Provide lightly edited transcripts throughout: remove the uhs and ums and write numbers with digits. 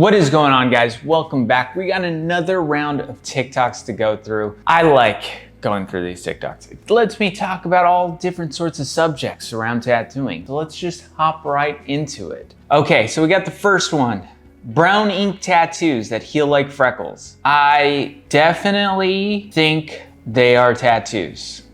What is going on, guys? Welcome back. We got another round of TikToks to go through. I like going through these TikToks. It lets me talk about all different sorts of subjects around tattooing. So let's just hop right into it. Okay, so we got the first one. Brown ink tattoos that heal like freckles. I definitely think they are tattoos.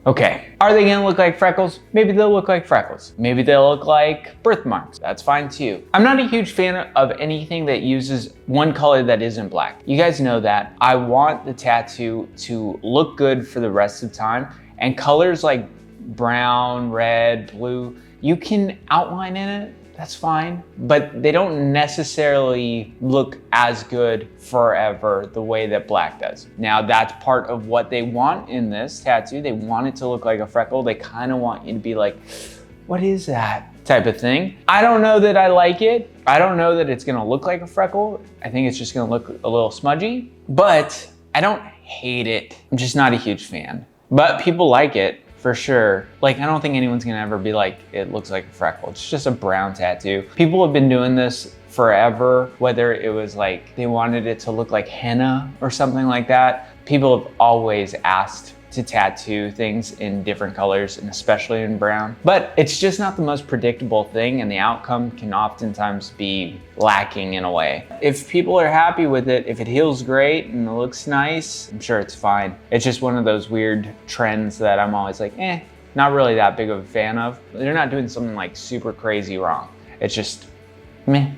Okay, are they gonna look like freckles? Maybe they'll look like freckles. Maybe they'll look like birthmarks. That's fine too. I'm not a huge fan of anything that uses one color that isn't black. You guys know that. I want the tattoo to look good for the rest of time, and colors like brown, red, blue, you can outline in it, that's fine, but they don't necessarily look as good forever the way that black does. Now that's part of what they want in this tattoo. They want it to look like a freckle. They kind of want you to be like, what is that type of thing? I don't know that I like it. I don't know that it's gonna look like a freckle. I think it's just gonna look a little smudgy, but I don't hate it. I'm just not a huge fan, but people like it. For sure. Like, I don't think anyone's gonna ever be like, it looks like a freckle. It's just a brown tattoo. People have been doing this forever, whether it was like they wanted it to look like henna or something like that. People have always asked to tattoo things in different colors, and especially in brown. But it's just not the most predictable thing, and the outcome can oftentimes be lacking in a way. If people are happy with it, if it heals great and it looks nice, I'm sure it's fine. It's just one of those weird trends that I'm always like, not really that big of a fan of. They're not doing something like super crazy wrong. It's just meh.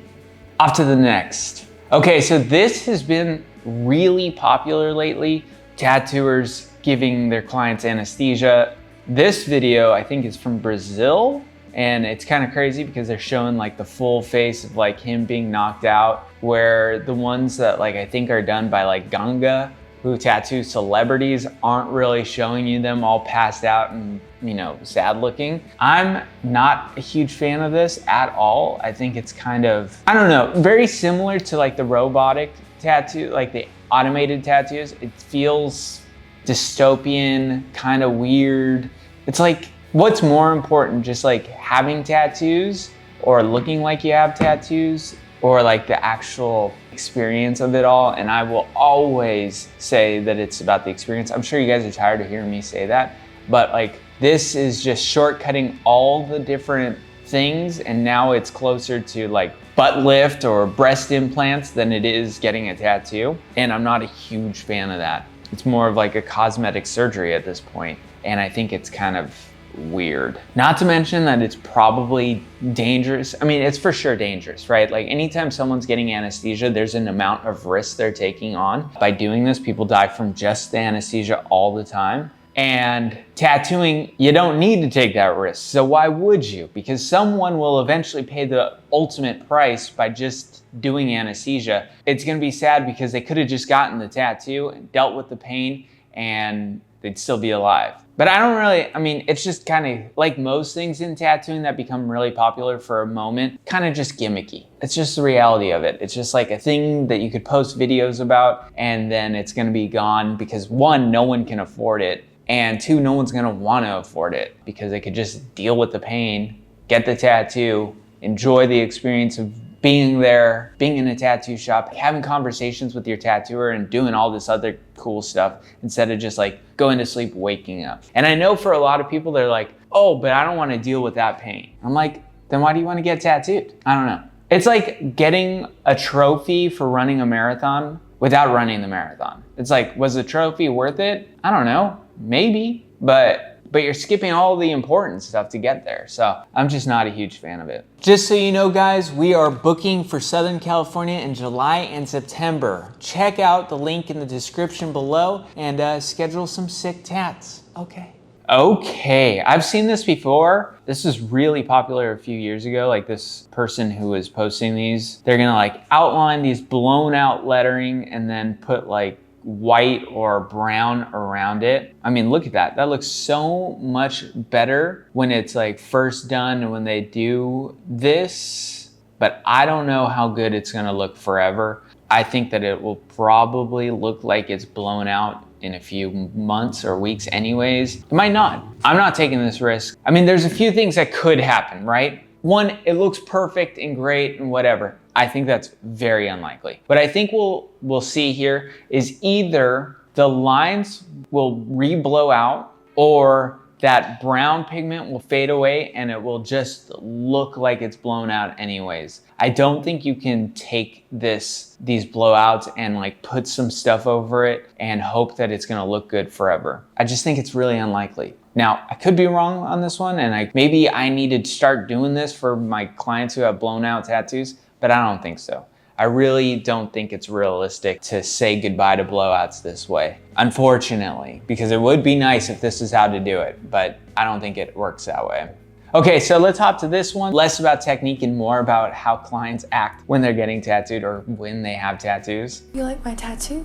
Off to the next. Okay, so this has been really popular lately. Tattooers giving their clients anesthesia. This video, I think, is from Brazil, and it's kind of crazy because they're showing like the full face of like him being knocked out, where the ones that like I think are done by like Ganga, who tattoo celebrities, aren't really showing you them all passed out and, you know, sad looking. I'm not a huge fan of this at all. I think it's kind of, I don't know, very similar to like the robotic tattoo, like the automated tattoos. It feels dystopian, kind of weird. It's like, what's more important, just like having tattoos or looking like you have tattoos, or like the actual experience of it all? And I will always say that it's about the experience. I'm sure you guys are tired of hearing me say that, but like this is just shortcutting all the different things, and now it's closer to like butt lift or breast implants than it is getting a tattoo. And I'm not a huge fan of that. It's more of like a cosmetic surgery at this point, and I think it's kind of weird. Not to mention that it's probably dangerous. I mean, it's for sure dangerous, right? Like anytime someone's getting anesthesia, there's an amount of risk they're taking on. By doing this, people die from just the anesthesia all the time. And tattooing, you don't need to take that risk. So why would you? Because someone will eventually pay the ultimate price by just doing anesthesia. It's gonna be sad because they could have just gotten the tattoo and dealt with the pain and they'd still be alive. But I mean, it's just kind of like most things in tattooing that become really popular for a moment, kind of just gimmicky. It's just the reality of it. It's just like a thing that you could post videos about, and then it's gonna be gone because one, no one can afford it, and two, no one's gonna wanna afford it because they could just deal with the pain, get the tattoo, enjoy the experience of being there, being in a tattoo shop, having conversations with your tattooer and doing all this other cool stuff instead of just like going to sleep, waking up. And I know for a lot of people, they're like, oh, but I don't wanna deal with that pain. I'm like, then why do you wanna get tattooed? I don't know. It's like getting a trophy for running a marathon without running the marathon. It's like, was the trophy worth it? I don't know, maybe, but you're skipping all the important stuff to get there. So I'm just not a huge fan of it. Just so you know, guys, we are booking for Southern California in July and September. Check out the link in the description below and schedule some sick tats, okay? Okay, I've seen this before. This was really popular a few years ago. Like this person who was posting these, they're gonna like outline these blown out lettering and then put like white or brown around it. I mean, look at that. That looks so much better when it's like first done and when they do this, but I don't know how good it's gonna look forever. I think that it will probably look like it's blown out in a few months or weeks anyways. It might not. I'm not taking this risk. I mean, there's a few things that could happen, right? One, it looks perfect and great and whatever. I think that's very unlikely. What I think we'll see here is either the lines will re-blow out, or that brown pigment will fade away and it will just look like it's blown out anyways. I don't think you can take these blowouts and like put some stuff over it and hope that it's gonna look good forever. I just think it's really unlikely. Now, I could be wrong on this one, and maybe I need to start doing this for my clients who have blown out tattoos, but I don't think so. I really don't think it's realistic to say goodbye to blowouts this way, unfortunately, because it would be nice if this is how to do it, but I don't think it works that way. Okay, so let's hop to this one. Less about technique and more about how clients act when they're getting tattooed or when they have tattoos. You like my tattoo?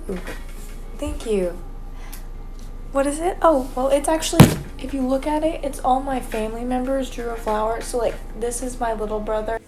Thank you. What is it? Oh, well, it's actually, if you look at it, it's all my family members drew a flower. So like, this is my little brother.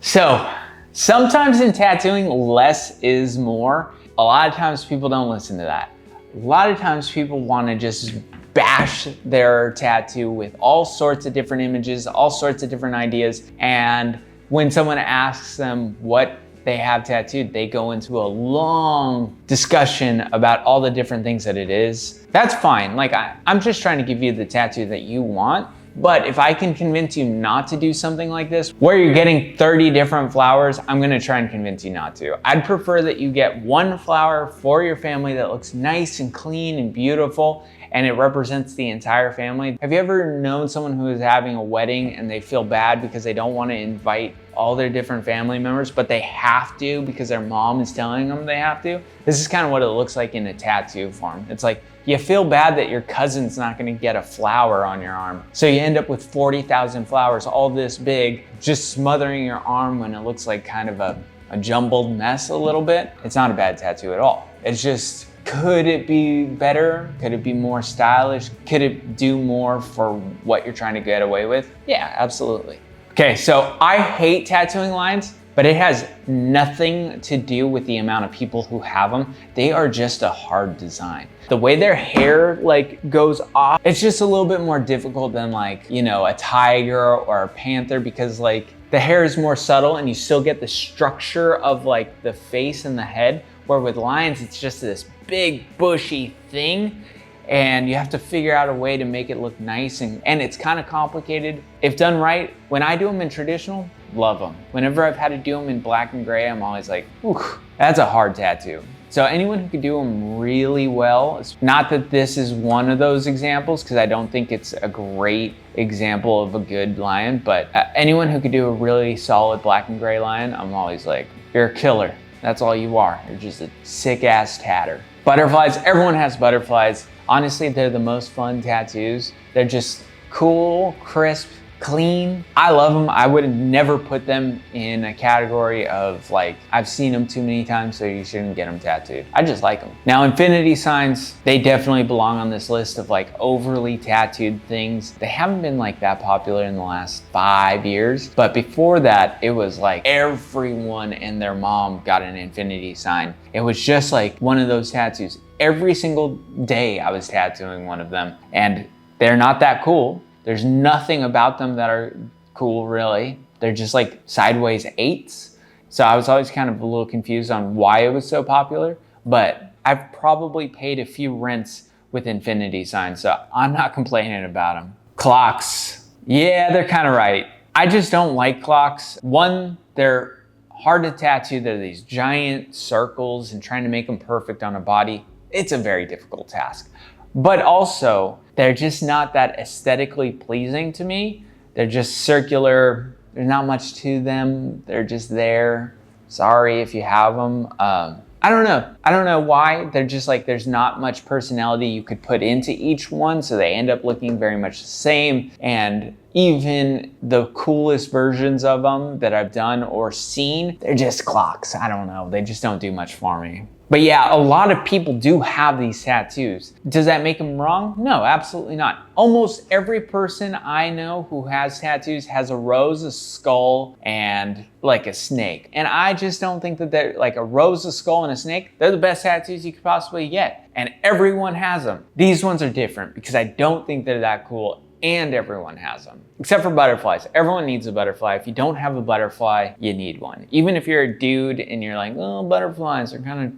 So, sometimes in tattooing, less is more. A lot of times people don't listen to that. A lot of times people want to just bash their tattoo with all sorts of different images, all sorts of different ideas. And when someone asks them what they have tattooed, they go into a long discussion about all the different things that it is. That's fine. Like I'm just trying to give you the tattoo that you want. But if I can convince you not to do something like this, where you're getting 30 different flowers, I'm gonna try and convince you not to. I'd prefer that you get one flower for your family that looks nice and clean and beautiful, and it represents the entire family. Have you ever known someone who is having a wedding and they feel bad because they don't want to invite all their different family members, but they have to because their mom is telling them they have to? This is kind of what it looks like in a tattoo form. It's like, you feel bad that your cousin's not gonna get a flower on your arm. So you end up with 40,000 flowers all this big, just smothering your arm when it looks like kind of a jumbled mess a little bit. It's not a bad tattoo at all. It's just, could it be better? Could it be more stylish? Could it do more for what you're trying to get away with? Yeah, absolutely. Okay, so I hate tattooing lines, but it has nothing to do with the amount of people who have them. They are just a hard design. The way their hair like goes off, it's just a little bit more difficult than like, you know, a tiger or a panther, because like the hair is more subtle and you still get the structure of like the face and the head, where with lions, it's just this big bushy thing. And you have to figure out a way to make it look nice, and it's kind of complicated. If done right, when I do them in traditional, love them. Whenever I've had to do them in black and gray, I'm always like, ooh, that's a hard tattoo. So anyone who could do them really well, it's not that this is one of those examples, because I don't think it's a great example of a good lion, but anyone who could do a really solid black and gray lion, I'm always like, you're a killer. That's all you are. You're just a sick ass tatter. Butterflies, everyone has butterflies. Honestly, they're the most fun tattoos. They're just cool, crisp, clean. I love them. I would never put them in a category of like, I've seen them too many times, so you shouldn't get them tattooed. I just like them. Now, infinity signs, they definitely belong on this list of like overly tattooed things. They haven't been like that popular in the last 5 years, but before that, it was like everyone and their mom got an infinity sign. It was just like one of those tattoos. Every single day I was tattooing one of them, and they're not that cool. There's nothing about them that are cool, really. They're just like sideways 8s. So I was always kind of a little confused on why it was so popular, but I've probably paid a few rents with infinity signs, so I'm not complaining about them. Clocks, yeah, they're kind of right. I just don't like clocks. One, they're hard to tattoo. They're these giant circles, and trying to make them perfect on a body, it's a very difficult task. But also, they're just not that aesthetically pleasing to me. They're just circular. There's not much to them. They're just there. Sorry if you have them. I don't know. I don't know why. They're just like, there's not much personality you could put into each one, so they end up looking very much the same. And even the coolest versions of them that I've done or seen, they're just clocks. I don't know. They just don't do much for me. But yeah, a lot of people do have these tattoos. Does that make them wrong? No, absolutely not. Almost every person I know who has tattoos has a rose, a skull, and like a snake. And I just don't think that they're like a rose, a skull, and a snake. They're the best tattoos you could possibly get. And everyone has them. These ones are different because I don't think they're that cool. and everyone has them. Except for butterflies. Everyone needs a butterfly. If you don't have a butterfly, you need one. Even if you're a dude and you're like, oh, butterflies are kind of,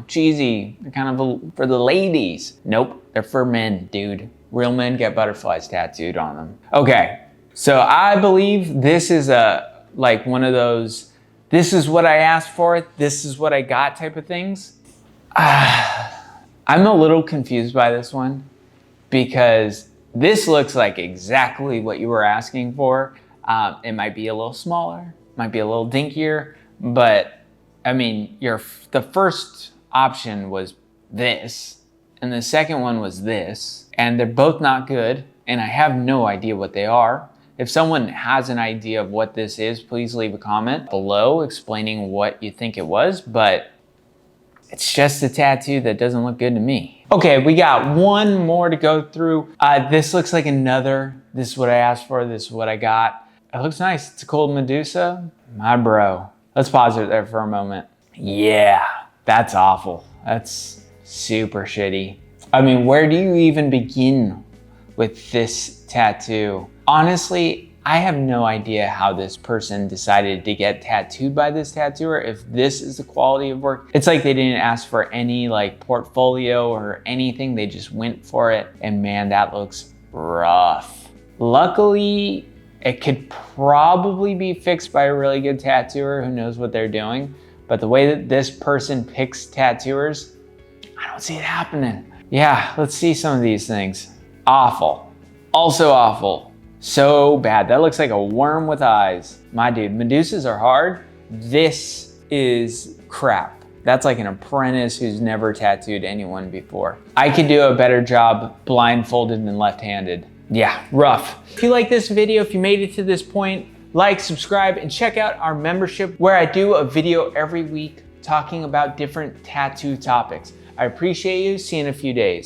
cheesy. They're kind of for the ladies. Nope, they're for men, dude. Real men get butterflies tattooed on them. Okay, so I believe this is one of those, this is what I asked for, this is what I got type of things. I'm a little confused by this one because this looks like exactly what you were asking for. It might be a little smaller, might be a little dinkier, but I mean, the first option was this, and the second one was this, and they're both not good, and I have no idea what they are. If someone has an idea of what this is, please leave a comment below explaining what you think it was, but it's just a tattoo that doesn't look good to me. Okay, we got one more to go through. This looks like another, this is what I asked for, this is what I got. It looks nice, it's a cold Medusa. My bro. Let's pause it there for a moment. Yeah, that's awful. That's super shitty. I mean, where do you even begin with this tattoo? Honestly, I have no idea how this person decided to get tattooed by this tattooer, if this is the quality of work. It's like they didn't ask for any portfolio or anything, they just went for it, and man, that looks rough. Luckily, it could probably be fixed by a really good tattooer who knows what they're doing, but the way that this person picks tattooers, I don't see it happening. Yeah, let's see some of these things. Awful. Also awful. So bad. That looks like a worm with eyes. My dude, Medusas are hard. This is crap. That's like an apprentice who's never tattooed anyone before. I could do a better job blindfolded and left-handed. Yeah, rough. If you like this video, if you made it to this point, like, subscribe, and check out our membership where I do a video every week talking about different tattoo topics. I appreciate you. See you in a few days.